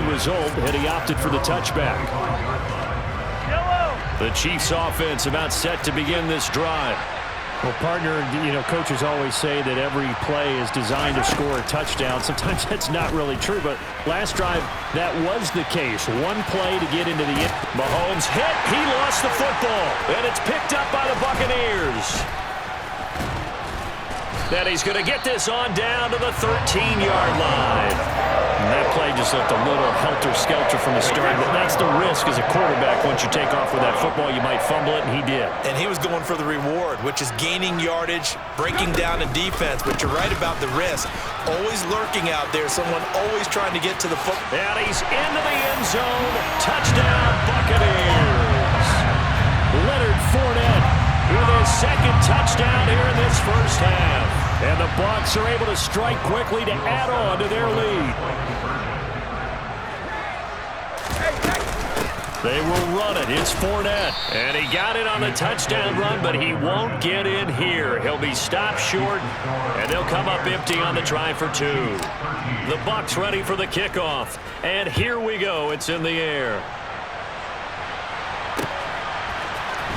Result, and he opted for the touchback. The Chiefs offense about set to begin this drive. Well, partner, coaches always say that every play is designed to score a touchdown. Sometimes that's not really true, but last drive, that was the case. One play to get into the end. Mahomes hit. He lost the football, and it's picked up by the Buccaneers. Then he's going to get this on down to the 13-yard line. And that play just looked a little helter-skelter from the start, but that's the risk as a quarterback. Once you take off with that football, you might fumble it, and he did. And he was going for the reward, which is gaining yardage, breaking down in defense. But you're right about the risk. Always lurking out there, someone always trying to get to the football. And he's into the end zone. Touchdown, Buccaneers. Leonard Fournette with his second touchdown here in this first half. And the Bucs are able to strike quickly to add on to their lead. They will run it. It's Fournette. And he got it on the touchdown run, but he won't get in here. He'll be stopped short, and they'll come up empty on the try for two. The Bucs ready for the kickoff. And here we go. It's in the air.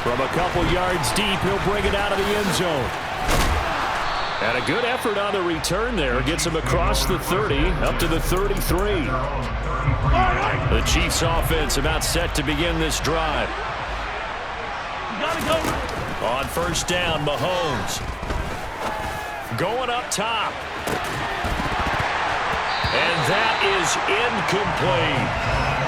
From a couple yards deep, he'll bring it out of the end zone. And a good effort on the return there. Gets him across the 30, up to the 33. The Chiefs offense about set to begin this drive. On first down, Mahomes. Going up top. And that is incomplete.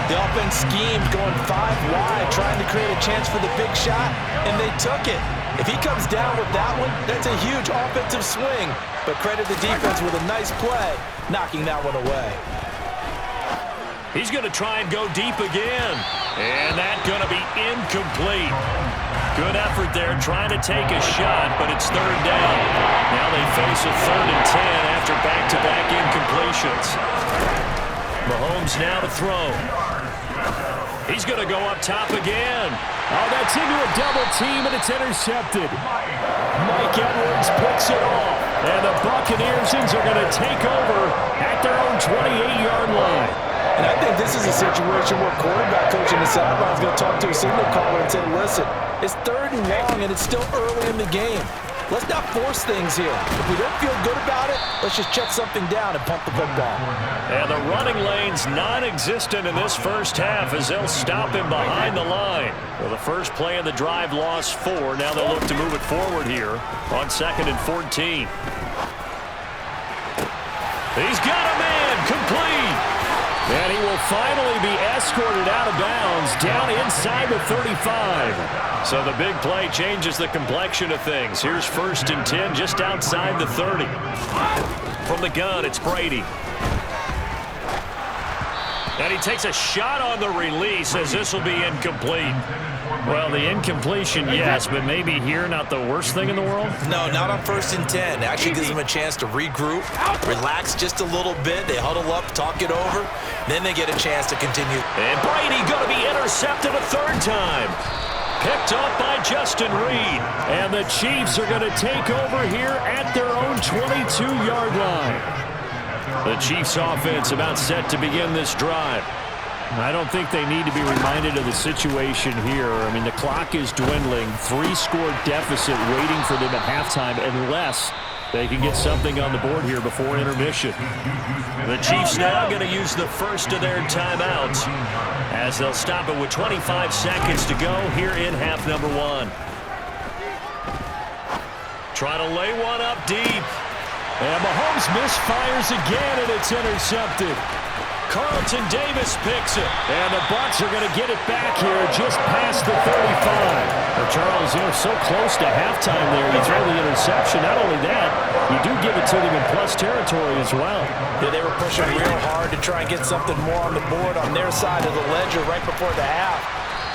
The offense schemed, going 5 wide, trying to create a chance for the big shot, and they took it. If he comes down with that one, that's a huge offensive swing. But credit the defense with a nice play, knocking that one away. He's going to try and go deep again. And that's going to be incomplete. Good effort there, trying to take a shot, but it's third down. Now they face a 3rd and 10 after back-to-back incompletions. Mahomes now to throw. He's going to go up top again. Oh, that's into a double team, and it's intercepted. Mike Edwards picks it off. And the Buccaneers are going to take over at their own 28-yard line. And I think this is a situation where quarterback coach in the sideline is going to talk to a signal caller and say, listen, it's 3rd and long, and it's still early in the game. Let's not force things here. If we don't feel good about it, let's just check something down and pump the football. And the running lane's non-existent in this first half as they'll stop him behind the line. Well, the first play of the drive lost 4. Now they'll look to move it forward here on 2nd and 14. He's got a man complete. And he will finally be escorted out of bounds down inside the 35. So the big play changes the complexion of things. Here's 1st and 10 just outside the 30. From the gun, it's Brady. And he takes a shot on the release as this will be incomplete. Well, the incompletion, yes, but maybe here not the worst thing in the world? No, not on 1st and 10. It actually gives them a chance to regroup, relax just a little bit. They huddle up, talk it over. Then they get a chance to continue. And Brady going to be intercepted a 3rd time. Picked up by Justin Reed. And the Chiefs are going to take over here at their own 22-yard line. The Chiefs offense about set to begin this drive. I don't think they need to be reminded of the situation here. I mean, the clock is dwindling. 3-score deficit waiting for them at halftime unless they can get something on the board here before intermission. The Chiefs now going to use the first of their timeouts as they'll stop it with 25 seconds to go here in half number 1. Try to lay one up deep. And Mahomes misfires again, and it's intercepted. Carlton Davis picks it. And the Bucs are going to get it back here just past the 35. Well, Charles, so close to halftime there. You throw the interception. Not only that, you do give it to them in plus territory as well. Yeah, they were pushing real hard to try and get something more on the board on their side of the ledger right before the half.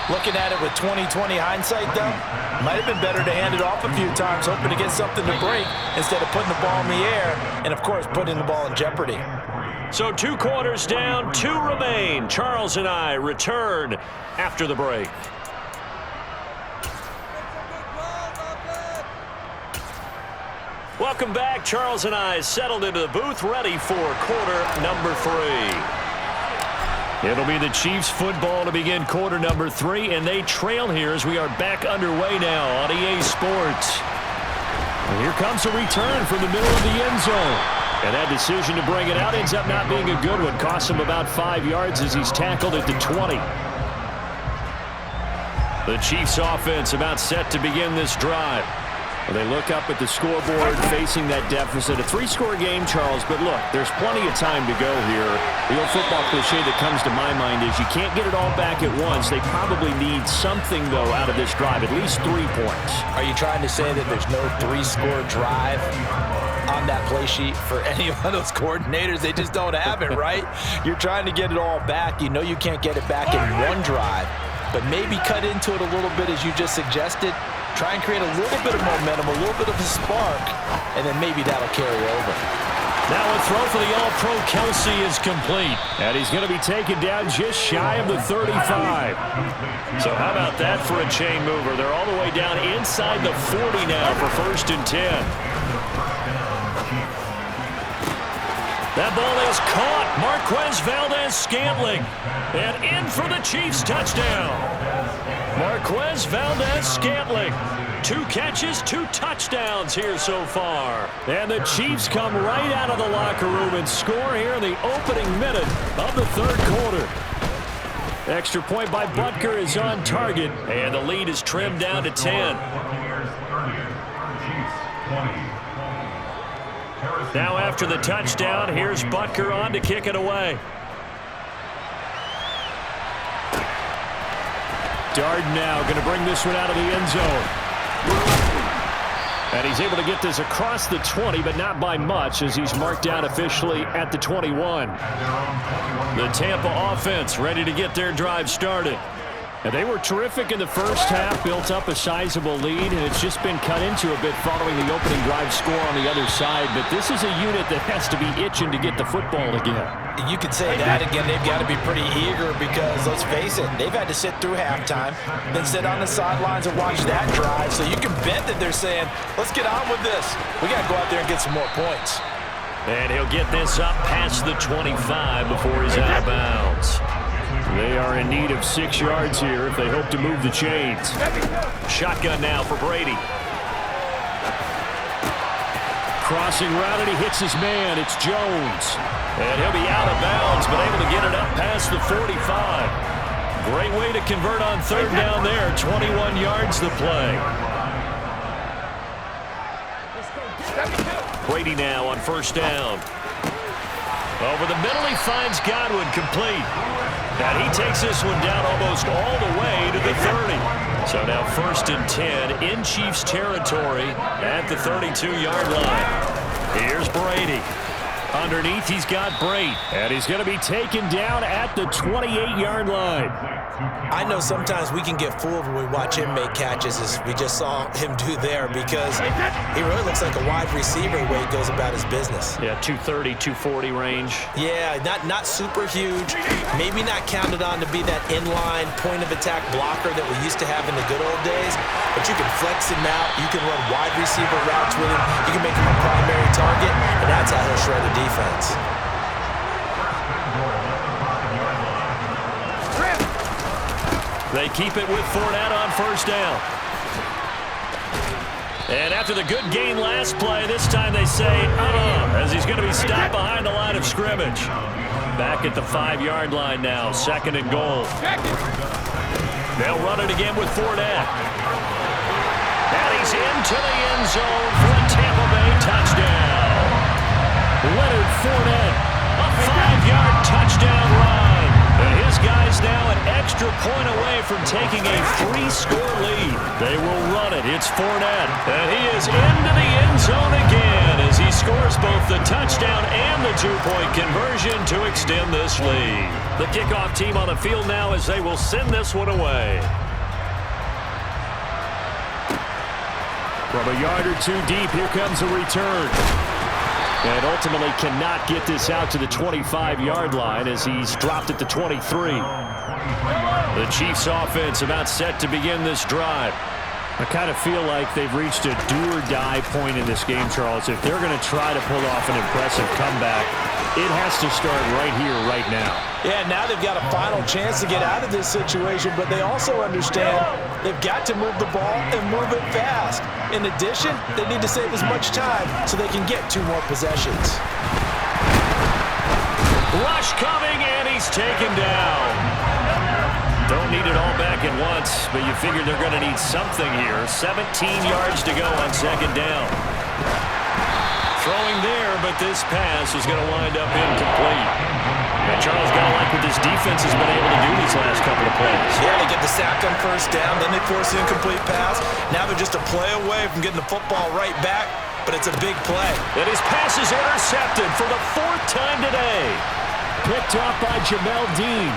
Looking at it with 20/20 hindsight, though, might have been better to hand it off a few times, hoping to get something to break instead of putting the ball in the air and, of course, putting the ball in jeopardy. So 2 quarters down, 2 remain. Charles and I return after the break. Welcome back. Charles and I settled into the booth, ready for quarter number 3. It'll be the Chiefs football to begin quarter number 3, and they trail here as we are back underway now on EA Sports. And here comes a return from the middle of the end zone. And that decision to bring it out ends up not being a good one. Costs him about 5 yards as he's tackled at the 20. The Chiefs offense about set to begin this drive. Well, they look up at the scoreboard facing that deficit. A 3-score game, Charles, but look, there's plenty of time to go here. The old football cliche that comes to my mind is you can't get it all back at once. They probably need something, though, out of this drive, at least 3 points. Are you trying to say that there's no 3-score drive on that play sheet for any one of those coordinators? They just don't have it, right? You're trying to get it all back. You know you can't get it back in one drive, but maybe cut into it a little bit as you just suggested. Try and create a little bit of momentum, a little bit of a spark, and then maybe that'll carry over. Now a throw for the All-Pro Kelsey is complete. And he's going to be taken down just shy of the 35. So how about that for a chain mover? They're all the way down inside the 40 now for 1st and 10. That ball is caught. Marquez Valdez-Scantling. And in for the Chiefs touchdown. Marquez Valdez-Scantling. 2 catches, 2 touchdowns here so far. And the Chiefs come right out of the locker room and score here in the opening minute of the 3rd quarter. Extra point by Butker is on target. And the lead is trimmed down to 10. Now after the touchdown, here's Butker on to kick it away. Darden now going to bring this one out of the end zone. And he's able to get this across the 20, but not by much as he's marked down officially at the 21. The Tampa offense ready to get their drive started. And they were terrific in the first half, built up a sizable lead, and it's just been cut into a bit following the opening drive score on the other side. But this is a unit that has to be itching to get the football again. You could say that again. They've got to be pretty eager because, let's face it, they've had to sit through halftime, then sit on the sidelines and watch that drive. So you can bet that they're saying, let's get on with this. We got to go out there and get some more points. And he'll get this up past the 25 before he's out of bounds. They are in need of 6 yards here if they hope to move the chains. Shotgun now for Brady. Crossing route, and he hits his man. It's Jones. And he'll be out of bounds, but able to get it up past the 45. Great way to convert on 3rd down there. 21 yards the play. Brady now on 1st down. Over the middle, he finds Godwin complete. And he takes this one down almost all the way to the 30. So now 1st and 10 in Chiefs territory at the 32-yard line. Here's Brady. Underneath, he's got Brate. And he's going to be taken down at the 28-yard line. I know sometimes we can get fooled when we watch him make catches, as we just saw him do there, because he really looks like a wide receiver the way he goes about his business. Yeah, 230, 240 range. Yeah, not super huge. Maybe not counted on to be that inline point-of-attack blocker that we used to have in the good old days, but you can flex him out. You can run wide receiver routes with him. You can make him a primary target, and that's how he'll shred a defense. They keep it with Fournette on 1st down. And after the good gain last play, this time they say, as he's going to be stopped behind the line of scrimmage. Back at the 5-yard line now, 2nd and goal. They'll run it again with Fournette. And he's into the end zone for a Tampa Bay touchdown. Leonard Fournette, a 5-yard touchdown run. And his guys now an extra point away from taking a 3-score lead. They will run it. It's Fournette. And he is into the end zone again as he scores both the touchdown and the 2-point conversion to extend this lead. The kickoff team on the field now as they will send this one away. From a yard or 2 deep, here comes a return. And ultimately cannot get this out to the 25-yard line as he's dropped at the 23. The Chiefs offense about set to begin this drive. I kind of feel like they've reached a do-or-die point in this game, Charles. If they're going to try to pull off an impressive comeback, It has to start right here, right now. Yeah, now they've got a final chance to get out of this situation, but they also understand they've got to move the ball and move it fast. In addition, they need to save as much time so they can get 2 more possessions. Rush coming, and he's taken down. Don't need it all back at once, but you figure they're going to need something here. 17 yards to go on 2nd down. Throwing there, but this pass is going to wind up incomplete. And Charles, got to like what this defense has been able to do these last couple of plays. Yeah, they get the sack on 1st down, then they force the incomplete pass. Now they're just a play away from getting the football right back, but it's a big play. And his pass is intercepted for the 4th time today. Picked up by Jamel Dean.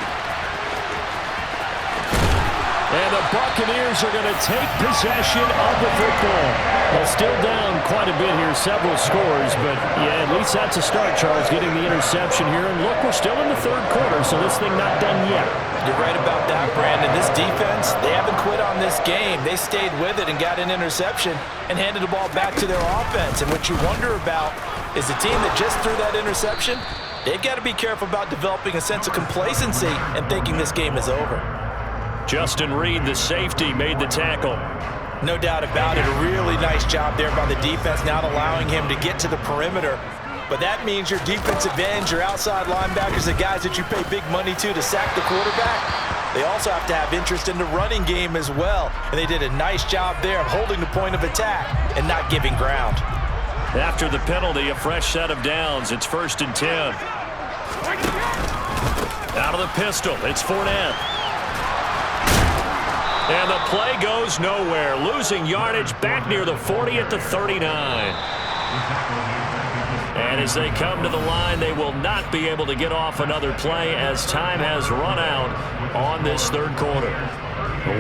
And the Buccaneers are going to take possession of the football. Well, still down quite a bit here, several scores, but yeah, at least that's a start, Charles, getting the interception here. And look, we're still in the 3rd quarter, so this thing not done yet. You're right about that, Brandon. This defense, they haven't quit on this game. They stayed with it and got an interception and handed the ball back to their offense. And what you wonder about is the team that just threw that interception, they've got to be careful about developing a sense of complacency and thinking this game is over. Justin Reed, the safety, made the tackle. No doubt about it. A really nice job there by the defense, not allowing him to get to the perimeter. But that means your defensive ends, your outside linebackers, the guys that you pay big money to sack the quarterback, they also have to have interest in the running game as well. And they did a nice job there of holding the point of attack and not giving ground. After the penalty, a fresh set of downs. It's 1st and 10. Out of the pistol, it's Fournette. And the play goes nowhere. Losing yardage back near the 40 at the 39. And as they come to the line, they will not be able to get off another play as time has run out on this 3rd quarter.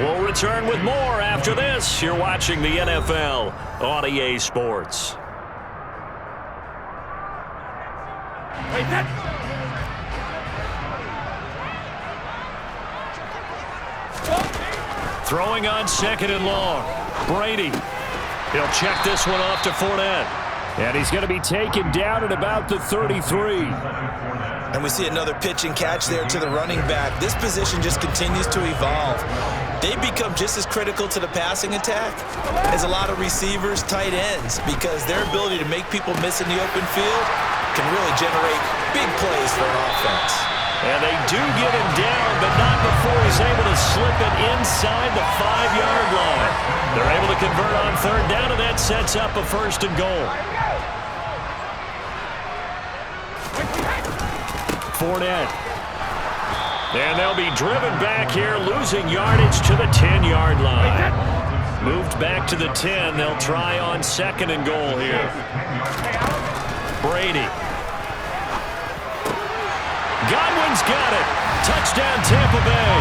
We'll return with more after this. You're watching the NFL on EA Sports. Throwing on 2nd and long. Brady. He'll check this one off to Fournette. And he's going to be taken down at about the 33. And we see another pitch and catch there to the running back. This position just continues to evolve. They become just as critical to the passing attack as a lot of receivers, tight ends, because their ability to make people miss in the open field can really generate big plays for an offense. And they do get him down, but not before he's able to slip it inside the 5-yard line. They're able to convert on 3rd down, and that sets up a 1st and goal. Fournette. And they'll be driven back here, losing yardage to the 10-yard line. Moved back to the 10. They'll try on 2nd and goal here. Brady. Godwin's got it. Touchdown, Tampa Bay.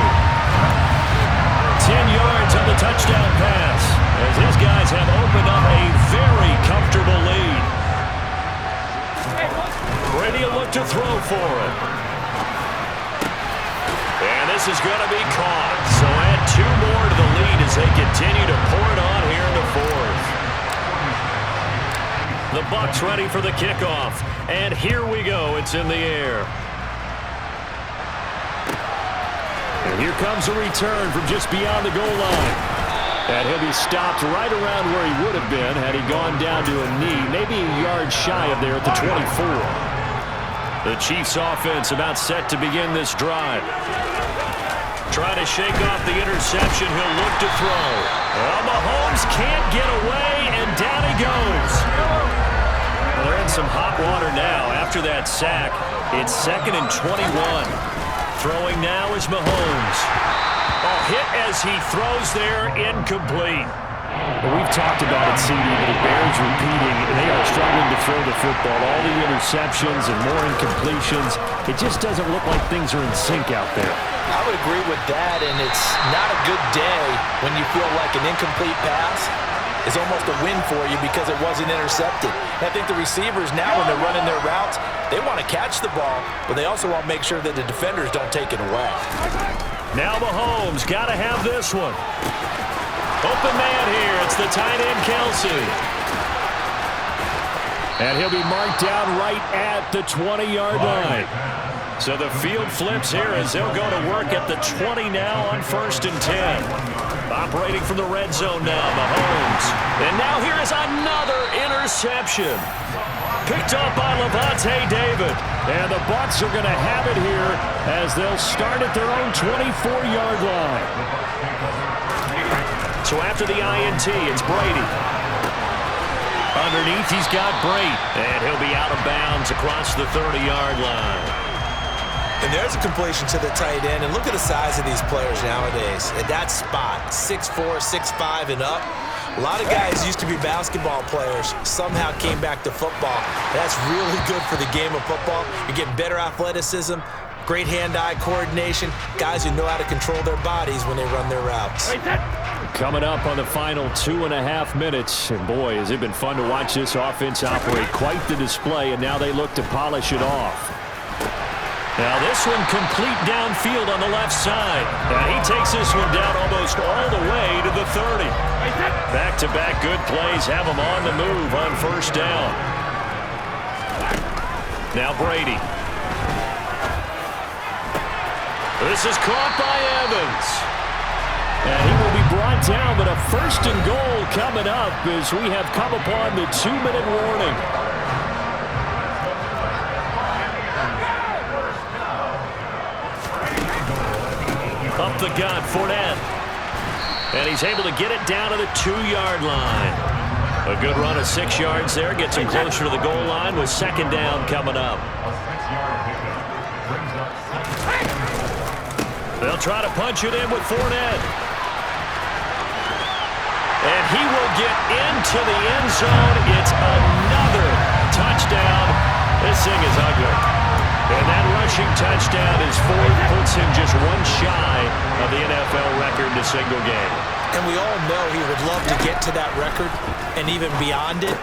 10 yards on the touchdown pass as his guys have opened up a very comfortable lead. Brady will look to throw for it. And this is going to be caught. So add 2 more to the lead as they continue to pour it on here in the 4th. The Bucs ready for the kickoff. And here we go. It's in the air. And here comes a return from just beyond the goal line. And he'll be stopped right around where he would have been had he gone down to a knee, maybe a yard shy of there at the 24. The Chiefs offense about set to begin this drive. Trying to shake off the interception. He'll look to throw. Well, Mahomes can't get away, and down he goes. Well, they're in some hot water now. After that sack, it's 2nd and 21. Throwing now is Mahomes. A hit as he throws there, incomplete. Well, we've talked about it, CD, but it bears repeating. They are struggling to throw the football. All the interceptions and more incompletions. It just doesn't look like things are in sync out there. I would agree with that, and it's not a good day when you feel like an incomplete pass is almost a win for you because it wasn't intercepted. And I think the receivers now, when they're running their routes, they want to catch the ball, but they also want to make sure that the defenders don't take it away. Now Mahomes got to have this one. Open man here. It's the tight end, Kelsey. And he'll be marked down right at the 20-yard line. So the field flips here as they'll go to work at the 20 now on 1st and 10. Operating from the red zone now, Mahomes. And now here is another interception. Picked up by Levante David. And the Bucs are going to have it here as they'll start at their own 24-yard line. So after the INT, it's Brady. Underneath, he's got Brate. And he'll be out of bounds across the 30-yard line. And there's a completion to the tight end. And look at the size of these players nowadays. At that spot, 6'4", 6'5", and up. A lot of guys used to be basketball players, somehow came back to football. That's really good for the game of football. You're getting better athleticism, great hand-eye coordination, guys who know how to control their bodies when they run their routes. Coming up on the final 2.5 minutes, and boy, has it been fun to watch this offense operate. Quite the display, and now they look to polish it off. Now this one complete downfield on the left side. And he takes this one down almost all the way to the 30. Back-to-back good plays have him on the move on 1st down. Now Brady. This is caught by Evans. And he will be brought down, but a 1st and goal coming up as we have come upon the 2-minute warning. Up the gut, Fournette. And he's able to get it down to the 2-yard line. A good run of 6 yards there. Gets him closer to the goal line with 2nd down coming up. They'll try to punch it in with Fournette. And he will get into the end zone. It's another touchdown. This thing is ugly. And that rushing touchdown is 4th, puts him just one shy of the NFL record in a single game. And we all know he would love to get to that record and even beyond it,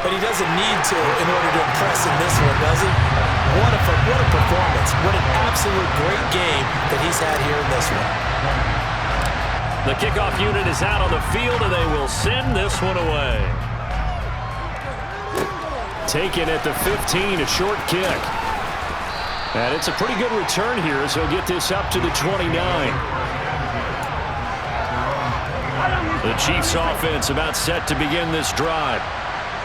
but he doesn't need to in order to impress in this one, does he? What a performance. What an absolute great game that he's had here in this one. The kickoff unit is out on the field, and they will send this one away. Taken at the 15, a short kick. And it's a pretty good return here as he'll get this up to the 29. The Chiefs offense about set to begin this drive.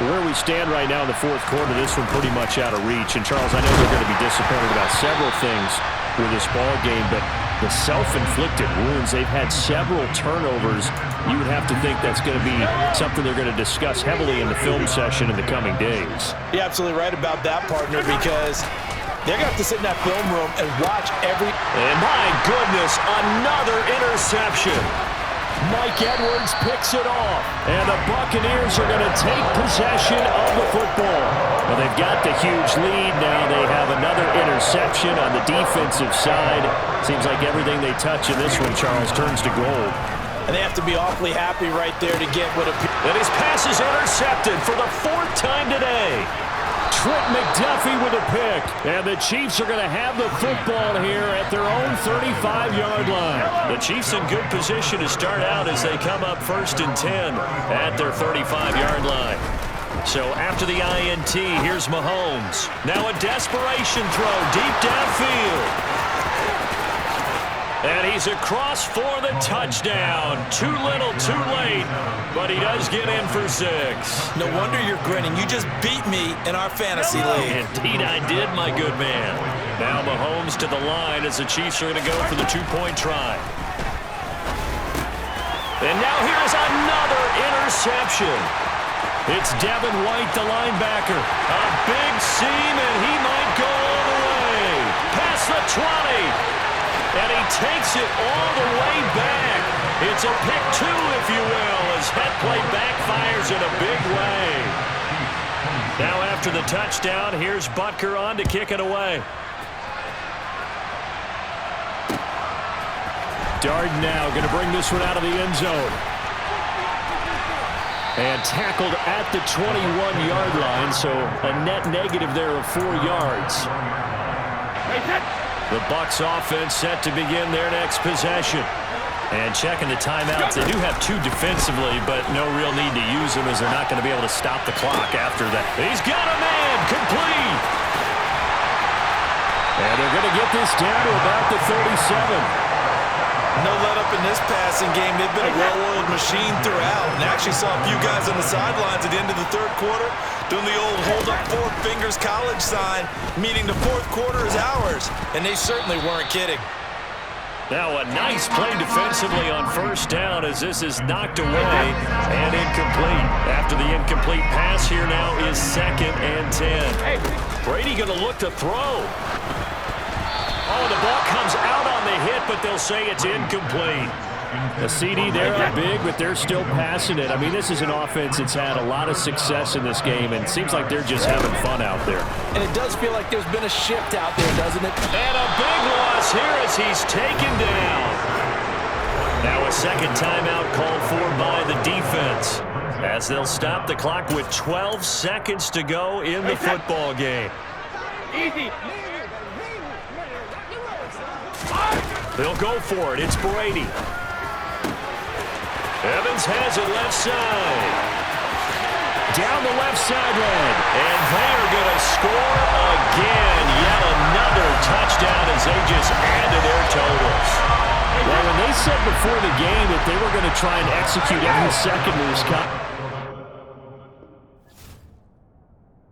Where we stand right now in the 4th quarter, this one pretty much out of reach. And, Charles, I know they're going to be disappointed about several things with this ball game, but the self-inflicted wounds, they've had several turnovers. You would have to think that's going to be something they're going to discuss heavily in the film session in the coming days. You're absolutely right about that, partner, because they're going to have to sit in that film room and watch every... And my goodness, another interception. Mike Edwards picks it off. And the Buccaneers are going to take possession of the football. Well, they've got the huge lead. Now they have another interception on the defensive side. Seems like everything they touch in this one, Charles, turns to gold. And they have to be awfully happy right there to get what appears. And his pass is intercepted for the 4th time today. Trent McDuffie with a pick. And the Chiefs are going to have the football here at their own 35-yard line. The Chiefs in good position to start out as they come up 1st and 10 at their 35-yard line. So after the INT, here's Mahomes. Now a desperation throw deep downfield. And he's across for the touchdown. Too little, too late, but he does get in for 6. No wonder you're grinning. You just beat me in our fantasy league. Indeed I did, my good man. Now Mahomes to the line as the Chiefs are going to go for the 2-point try. And now here's another interception. It's Devin White, the linebacker. A big seam, and he might go all the way. Past the 20. And he takes it all the way back. It's a pick 2, if you will, as that play backfires in a big way. Now after the touchdown, here's Butker on to kick it away. Darden now going to bring this one out of the end zone. And tackled at the 21-yard line, so a net negative there of 4 yards. The Bucs offense set to begin their next possession. And checking the timeouts, they do have 2 defensively, but no real need to use them as they're not going to be able to stop the clock after that. He's got a man, complete. And they're going to get this down to about the 37. No let up in this passing game. They've been a well-oiled machine throughout. And actually saw a few guys on the sidelines at the end of the third quarter doing the old hold up 4 fingers college sign, meaning the fourth quarter is ours. And they certainly weren't kidding. Now a nice play defensively on first down as this is knocked away and incomplete. After the incomplete pass, here now is 2nd and 10. Brady going to look to throw. Oh, the ball comes out on the hit, but they'll say it's incomplete. A CD there are big, but they're still passing it. I mean, this is an offense that's had a lot of success in this game, and it seems like they're just having fun out there. And it does feel like there's been a shift out there, doesn't it? And a big loss here as he's taken down. Now a second timeout called for by the defense, as they'll stop the clock with 12 seconds to go in the football game. Easy. They'll go for it. It's Brady. Evans has it left side. Down the left sideline. And they are going to score again. Yet another touchdown as they just add to their totals. Well, when they said before the game that they were going to try and execute every second of this